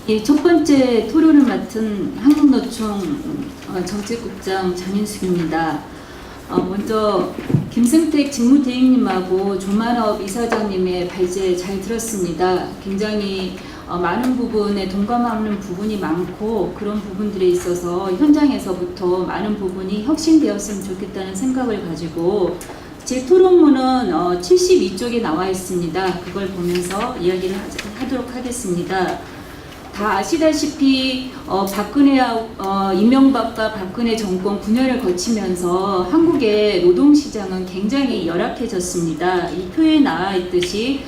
예, 첫 번째 토론을 맡은 한국노총 정책국장 장인숙입니다. 먼저 김승택 직무대행님하고 조만업 이사장님의 발제 잘 들었습니다. 굉장히 많은 부분에 동감하는 부분이 많고 그런 부분들에 있어서 현장에서부터 많은 부분이 혁신되었으면 좋겠다는 생각을 가지고 제 토론문은 72쪽에 나와 있습니다. 그걸 보면서 이야기를 하도록 하겠습니다. 다 아시다시피 이명박과 박근혜 정권 9년을 거치면서 한국의 노동시장은 굉장히 열악해졌습니다. 이 표에 나와 있듯이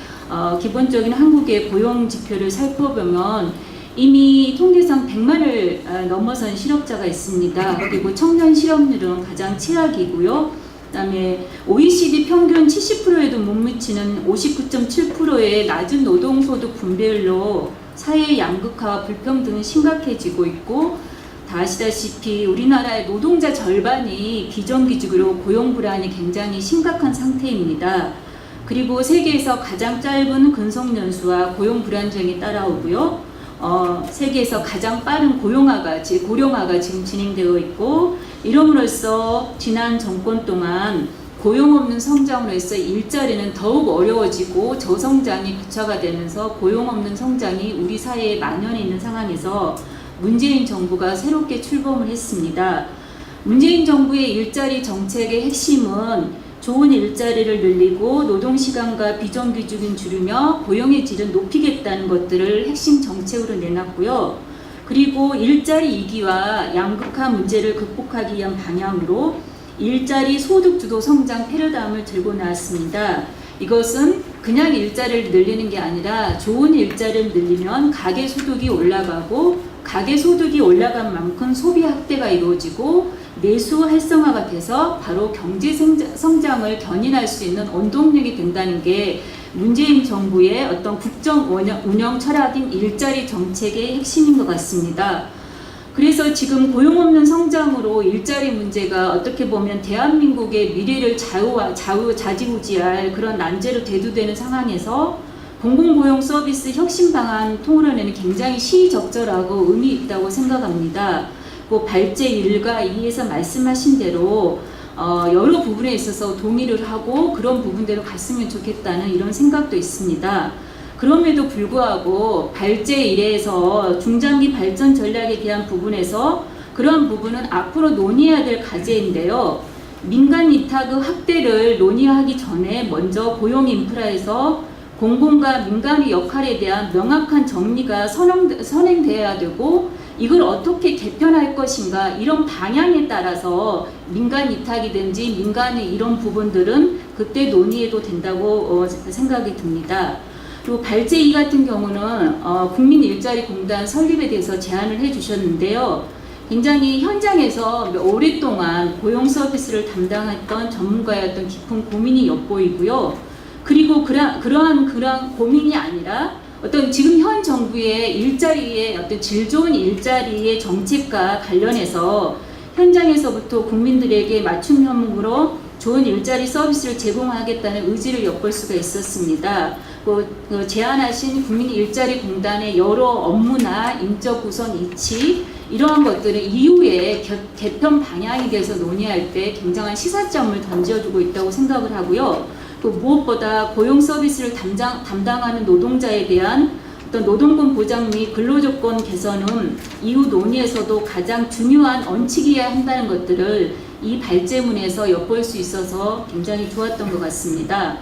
기본적인 한국의 고용 지표를 살펴보면 이미 통계상 100만을 넘어선 실업자가 있습니다. 그리고 청년 실업률은 가장 최악이고요. 그다음에 OECD 평균 70%에도 못 미치는 59.7%의 낮은 노동소득 분배율로 사회 양극화와 불평등은 심각해지고 있고, 다 아시다시피 우리나라의 노동자 절반이 비정규직으로 고용 불안이 굉장히 심각한 상태입니다. 그리고 세계에서 가장 짧은 근속연수와 고용 불안정이 따라오고요. 세계에서 가장 빠른 고령화가 지금 진행되어 있고, 이름으로써 지난 정권 동안 고용 없는 성장으로 해서 일자리는 더욱 어려워지고 저성장이 구차화되면서 고용 없는 성장이 우리 사회에 만연해 있는 상황에서 문재인 정부가 새롭게 출범을 했습니다. 문재인 정부의 일자리 정책의 핵심은 좋은 일자리를 늘리고 노동시간과 비정규직은 줄이며 고용의 질은 높이겠다는 것들을 핵심 정책으로 내놨고요. 그리고 일자리 위기와 양극화 문제를 극복하기 위한 방향으로 일자리 소득 주도 성장 패러다임을 들고 나왔습니다. 이것은 그냥 일자리를 늘리는 게 아니라 좋은 일자리를 늘리면 가계 소득이 올라가고, 가계 소득이 올라간 만큼 소비 확대가 이루어지고 내수 활성화가 돼서 바로 경제 성장을 견인할 수 있는 원동력이 된다는 게 문재인 정부의 어떤 국정 운영 철학인 일자리 정책의 핵심인 것 같습니다. 그래서 지금 고용 없는 성장으로 일자리 문제가 어떻게 보면 대한민국의 미래를 좌지우지할 그런 난제로 대두되는 상황에서 공공고용 서비스 혁신 방안 통으로는 굉장히 시의적절하고 의미 있다고 생각합니다. 발제 1과 2에서 말씀하신 대로 여러 부분에 있어서 동의를 하고 그런 부분대로 갔으면 좋겠다는 이런 생각도 있습니다. 그럼에도 불구하고 발제 1에서 중장기 발전 전략에 대한 부분에서 그런 부분은 앞으로 논의해야 될 과제인데요. 민간 위탁의 확대를 논의하기 전에 먼저 고용 인프라에서 공공과 민간의 역할에 대한 명확한 정리가 선행되어야 되고, 이걸 어떻게 개편할 것인가, 이런 방향에 따라서 민간 위탁이든지 민간의 이런 부분들은 그때 논의해도 된다고 생각이 듭니다. 그리고 발제 2 같은 경우는 국민일자리공단 설립에 대해서 제안을 해주셨는데요. 굉장히 현장에서 오랫동안 고용 서비스를 담당했던 전문가였던 깊은 고민이 엿보이고요. 그리고 그러한 고민이 아니라 어떤 지금 현 정부의 일자리의 어떤 질 좋은 일자리의 정책과 관련해서 현장에서부터 국민들에게 맞춤형으로 좋은 일자리 서비스를 제공하겠다는 의지를 엿볼 수가 있었습니다. 제안하신 국민일자리공단의 여러 업무나 인적 구성 이치, 이러한 것들은 이후에 개편 방향에 대해서 논의할 때 굉장한 시사점을 던져주고 있다고 생각을 하고요. 무엇보다 고용 서비스를 담당하는 노동자에 대한 어떤 노동권 보장 및 근로조건 개선은 이후 논의에서도 가장 중요한 원칙이어야 한다는 것들을 이 발제문에서 엿볼 수 있어서 굉장히 좋았던 것 같습니다.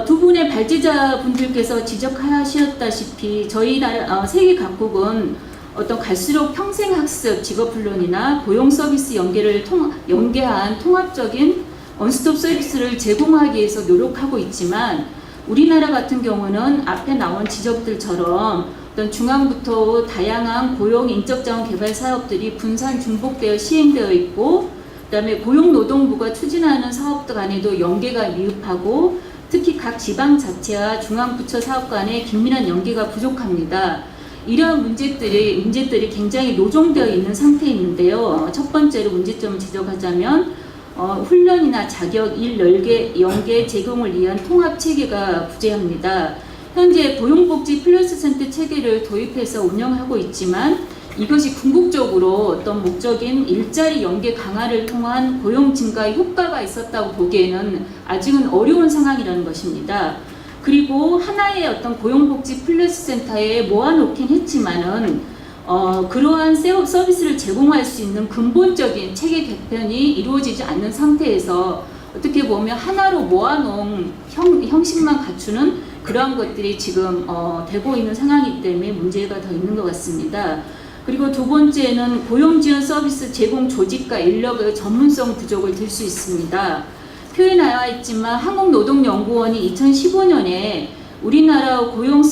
두 분의 발제자 분들께서 지적하셨다시피 저희 나라 세계 각국은 어떤 갈수록 평생학습, 직업훈련이나 고용 서비스 연계한 통합적인 원스톱 서비스를 제공하기 위해서 노력하고 있지만, 우리나라 같은 경우는 앞에 나온 지적들처럼 어떤 중앙부터 다양한 고용 인적자원 개발 사업들이 분산 중복되어 시행되어 있고, 그다음에 고용노동부가 추진하는 사업들 간에도 연계가 미흡하고, 특히 각 지방자치와 중앙부처 사업 간의 긴밀한 연계가 부족합니다. 이러한 문제들이 굉장히 노정되어 있는 상태인데요. 첫 번째로 문제점을 지적하자면 훈련이나 자격, 일 연계 제공을 위한 통합 체계가 부재합니다. 현재 고용복지 플러스 센터 체계를 도입해서 운영하고 있지만 이것이 궁극적으로 어떤 목적인 일자리 연계 강화를 통한 고용 증가에 효과가 있었다고 보기에는 아직은 어려운 상황이라는 것입니다. 그리고 하나의 어떤 고용복지 플러스 센터에 모아놓긴 했지만은 그러한 서비스를 제공할 수 있는 근본적인 체계 개편이 이루어지지 않는 상태에서 어떻게 보면 하나로 모아놓은 형식만 갖추는 그러한 것들이 지금 되고 있는 상황이기 때문에 문제가 더 있는 것 같습니다. 그리고 두 번째는 고용지원 서비스 제공 조직과 인력의 전문성 부족을 들 수 있습니다. 표에 나와 있지만 한국노동연구원이 2015년에 우리나라 고용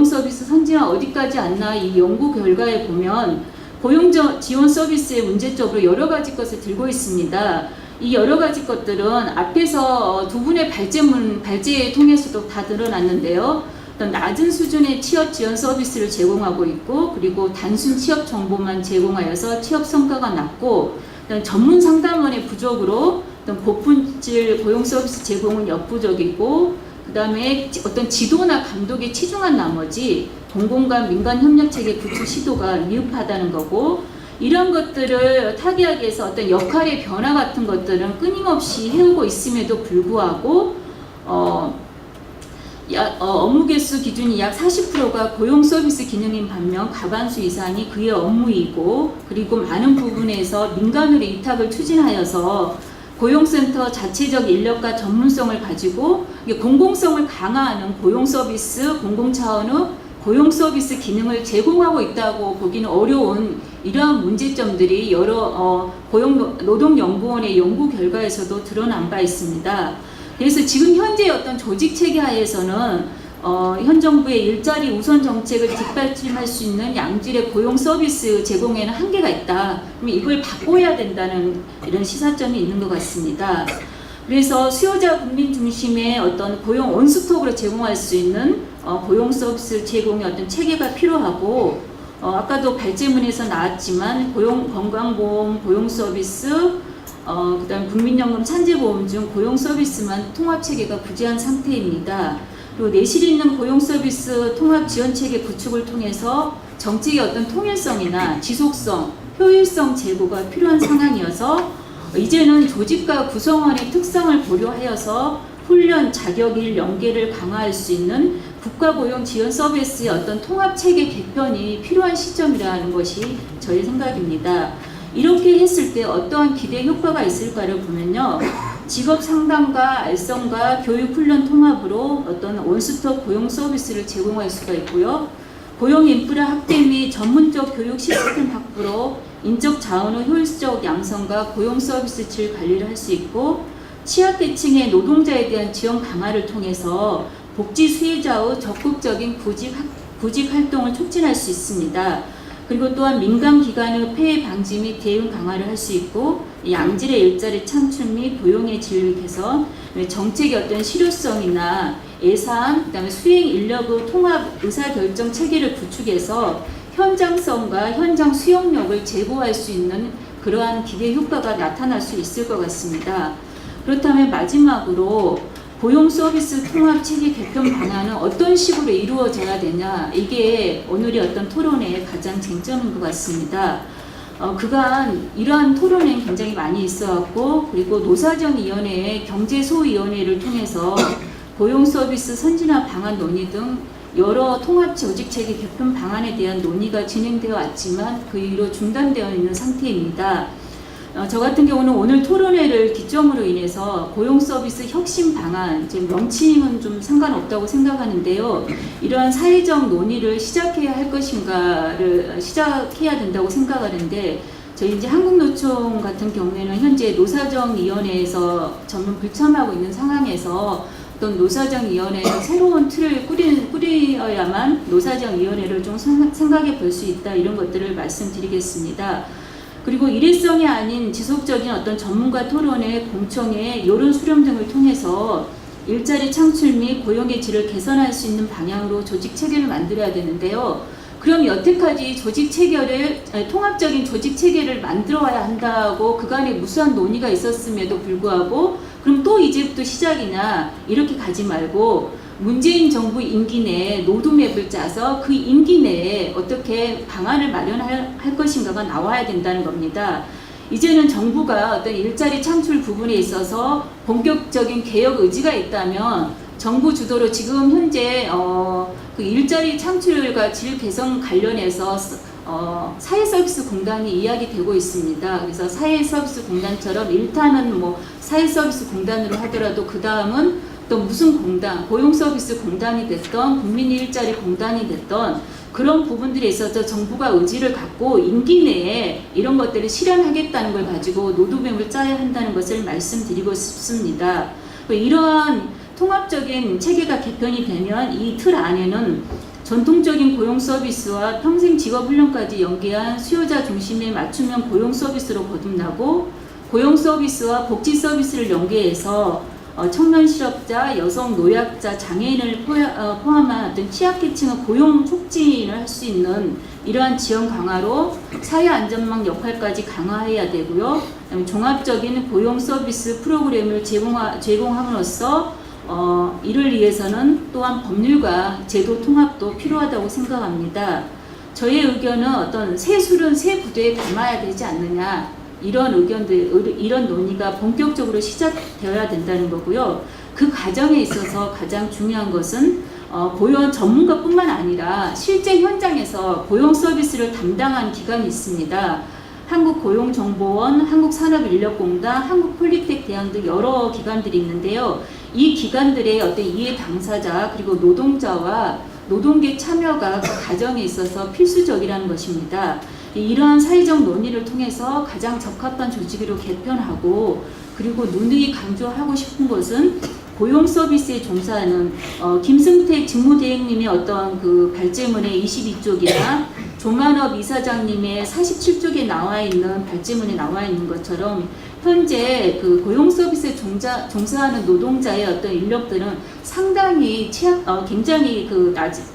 서비스 선진화 어디까지 왔나 이 연구 결과에 보면 고용 지원 서비스의 문제점으로 여러 가지 것을 들고 있습니다. 이 여러 가지 것들은 앞에서 두 분의 발제에 통해서도 다 드러났는데요. 어떤 낮은 수준의 취업 지원 서비스를 제공하고 있고, 그리고 단순 취업 정보만 제공하여서 취업 성과가 낮고, 전문 상담원의 부족으로 어떤 고품질 고용 서비스 제공은 역부족이고, 그 다음에 어떤 지도나 감독에 치중한 나머지 공공과 민간 협력 체계 구축 시도가 미흡하다는 거고, 이런 것들을 타개하기 위해서 어떤 역할의 변화 같은 것들은 끊임없이 해오고 있음에도 불구하고 업무 개수 기준이 약 40%가 고용 서비스 기능인 반면 과반수 이상이 그의 업무이고, 그리고 많은 부분에서 민간으로 위탁을 추진하여서 고용센터 자체적 인력과 전문성을 가지고 공공성을 강화하는 고용 서비스, 공공 차원의 고용 서비스 기능을 제공하고 있다고 보기는 어려운 이러한 문제점들이 여러 노동연구원의 연구 결과에서도 드러난 바 있습니다. 그래서 지금 현재 어떤 조직 체계 하에서는 현 정부의 일자리 우선 정책을 뒷받침할 수 있는 양질의 고용 서비스 제공에는 한계가 있다. 그럼 이걸 바꿔야 된다는 이런 시사점이 있는 것 같습니다. 그래서 수요자 국민 중심의 어떤 고용 원스톱으로 제공할 수 있는 고용 서비스 제공의 어떤 체계가 필요하고, 아까도 발제문에서 나왔지만 고용 건강보험, 고용 서비스, 그다음 국민연금 산재보험 중 고용 서비스만 통합 체계가 부재한 상태입니다. 그리고 내실 있는 고용 서비스 통합 지원 체계 구축을 통해서 정책의 어떤 통일성이나 지속성, 효율성 제고가 필요한 상황이어서 이제는 조직과 구성원의 특성을 고려하여서 훈련, 자격일 연계를 강화할 수 있는 국가고용 지원 서비스의 어떤 통합 체계 개편이 필요한 시점이라는 것이 저의 생각입니다. 이렇게 했을 때 어떠한 기대 효과가 있을까를 보면요. 직업 상담과 알선과 교육 훈련 통합으로 어떤 원스톱 고용 서비스를 제공할 수가 있고요. 고용 인프라 확대 및 전문적 교육 시스템 확보로 인적 자원의 효율적 양성과 고용 서비스 질 관리를 할 수 있고, 취약계층의 노동자에 대한 지원 강화를 통해서 복지 수혜자의 적극적인 구직 활동을 촉진할 수 있습니다. 그리고 또한 민간 기관의 폐해 방지 및 대응 강화를 할 수 있고, 양질의 일자리 창출 및 고용의 질 개선, 정책의 어떤 실효성이나 예산, 그다음에 수행 인력의 통합 의사결정 체계를 구축해서 현장성과 현장 수용력을 제고할 수 있는 그러한 기대 효과가 나타날 수 있을 것 같습니다. 그렇다면 마지막으로 고용 서비스 통합 체계 개편 방안은 어떤 식으로 이루어져야 되냐, 이게 오늘의 어떤 토론의 가장 쟁점인 것 같습니다. 그간 이러한 토론이 굉장히 많이 있어왔고, 그리고 노사정위원회의 경제소위원회를 통해서 고용 서비스 선진화 방안 논의 등 여러 통합 조직체계 개편 방안에 대한 논의가 진행되어 왔지만 그 이후로 중단되어 있는 상태입니다. 저 같은 경우는 오늘 토론회를 기점으로 인해서 고용 서비스 혁신 방안, 지금 명칭은 좀 상관없다고 생각하는데요. 이러한 사회적 논의를 시작해야 할 것인가를 시작해야 된다고 생각하는데, 저희 이제 한국노총 같은 경우에는 현재 노사정위원회에서 전면 불참하고 있는 상황에서 어떤 노사정위원회는 새로운 틀을 꾸려야만 노사정위원회를 좀 생각해 볼 수 있다, 이런 것들을 말씀드리겠습니다. 그리고 일회성이 아닌 지속적인 어떤 전문가 토론회, 공청회, 여론 수렴 등을 통해서 일자리 창출 및 고용의 질을 개선할 수 있는 방향으로 조직 체계를 만들어야 되는데요. 그럼 여태까지 조직 체계를 통합적인 조직 체계를 만들어야 한다고 그간에 무수한 논의가 있었음에도 불구하고, 그럼 또 이제부터 시작이냐, 이렇게 가지 말고 문재인 정부 임기 내에 로드맵을 짜서 그 임기 내에 어떻게 방안을 마련할 것인가가 나와야 된다는 겁니다. 이제는 정부가 어떤 일자리 창출 부분에 있어서 본격적인 개혁 의지가 있다면 정부 주도로 지금 현재 그 일자리 창출과 질 개선 관련해서 사회서비스 공단이 이야기되고 있습니다. 그래서 사회서비스 공단처럼 일단은 뭐 사회서비스 공단으로 하더라도 그 다음은 또 무슨 공단, 고용서비스 공단이 됐던 국민 일자리 공단이 됐던 그런 부분들에 있어서 정부가 의지를 갖고 임기 내에 이런 것들을 실현하겠다는 걸 가지고 로드맵을 짜야 한다는 것을 말씀드리고 싶습니다. 이러한 통합적인 체계가 개편이 되면 이 틀 안에는 전통적인 고용 서비스와 평생 직업 훈련까지 연계한 수요자 중심의 맞춤형 고용 서비스로 거듭나고 고용 서비스와 복지 서비스를 연계해서 청년 실업자, 여성 노약자, 장애인을 포함한 어떤 취약계층의 고용 촉진을 할 수 있는 이러한 지원 강화로 사회 안전망 역할까지 강화해야 되고요. 종합적인 고용 서비스 프로그램을 제공함으로써 이를 위해서는 또한 법률과 제도 통합도 필요하다고 생각합니다. 저의 의견은 어떤 새 술은 새 부대에 담아야 되지 않느냐, 이런 의견들, 이런 논의가 본격적으로 시작되어야 된다는 거고요. 그 과정에 있어서 가장 중요한 것은 고용 전문가뿐만 아니라 실제 현장에서 고용 서비스를 담당한 기관이 있습니다. 한국고용정보원, 한국산업인력공단, 한국폴리텍 대학 등 여러 기관들이 있는데요. 이 기관들의 어떤 이해 당사자 그리고 노동자와 노동계 참여가 그 과정에 있어서 필수적이라는 것입니다. 이러한 사회적 논의를 통해서 가장 적합한 조직으로 개편하고, 그리고 누누이 강조하고 싶은 것은 고용 서비스에 종사하는 김승택 직무대행님의 어떤 그 발제문의 22쪽이나 조만업 이사장님의 47쪽에 나와 있는 발제문에 나와 있는 것처럼 현재 그 고용 서비스에 종사하는 노동자의 어떤 인력들은 상당히 굉장히 그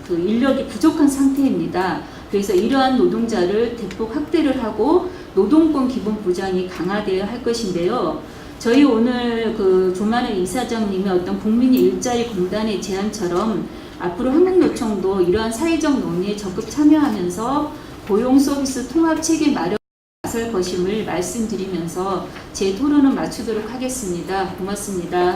인력이 부족한 상태입니다. 그래서 이러한 노동자를 대폭 확대를 하고 노동권 기본 보장이 강화되어야 할 것인데요. 저희 오늘 그 조만업 이사장님의 어떤 국민 일자리 공단의 제안처럼 앞으로 한국노총도 이러한 사회적 논의에 적극 참여하면서 고용 서비스 통합 체계 마련에 나설 것임을 말씀드리면서 제 토론은 마치도록 하겠습니다. 고맙습니다.